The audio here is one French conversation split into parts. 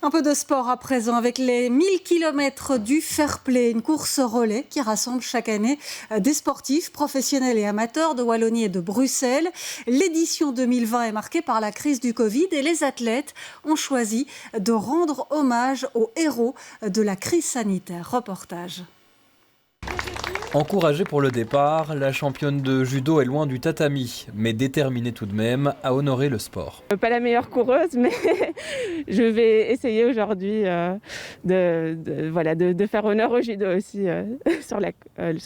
Un peu de sport à présent avec les 1000 km du Fair Play, une course relais qui rassemble chaque année des sportifs professionnels et amateurs de Wallonie et de Bruxelles. L'édition 2020 est marquée par la crise du Covid et les athlètes ont choisi de rendre hommage aux héros de la crise sanitaire. Reportage. Encouragée pour le départ, la championne de judo est loin du tatami, mais déterminée tout de même à honorer le sport. Pas la meilleure coureuse, mais je vais essayer aujourd'hui de faire honneur au judo aussi sur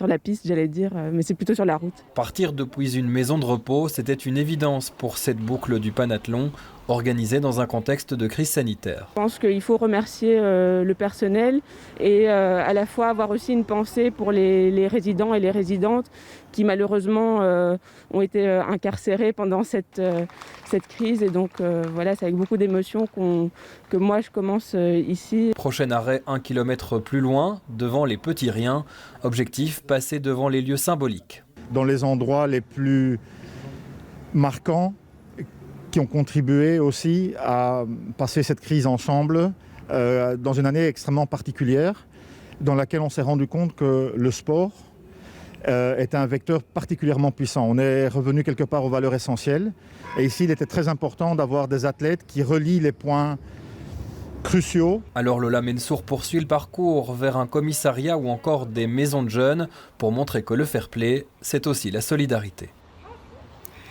la piste, j'allais dire, mais c'est plutôt sur la route. Partir depuis une maison de repos, c'était une évidence pour cette boucle du pentathlon, organisée dans un contexte de crise sanitaire. Je pense qu'il faut remercier le personnel et à la fois avoir aussi une pensée pour les résidents et les résidentes qui malheureusement ont été incarcérés pendant cette crise. Et donc voilà, c'est avec beaucoup d'émotion que moi je commence ici. Prochain arrêt 1 km plus loin, devant les petits riens. Objectif, passer devant les lieux symboliques. Dans les endroits les plus marquants, qui ont contribué aussi à passer cette crise ensemble dans une année extrêmement particulière dans laquelle on s'est rendu compte que le sport est un vecteur particulièrement puissant. On est revenu quelque part aux valeurs essentielles et ici il était très important d'avoir des athlètes qui relient les points cruciaux. Alors Lola Mensour poursuit le parcours vers un commissariat ou encore des maisons de jeunes pour montrer que le fair play, c'est aussi la solidarité.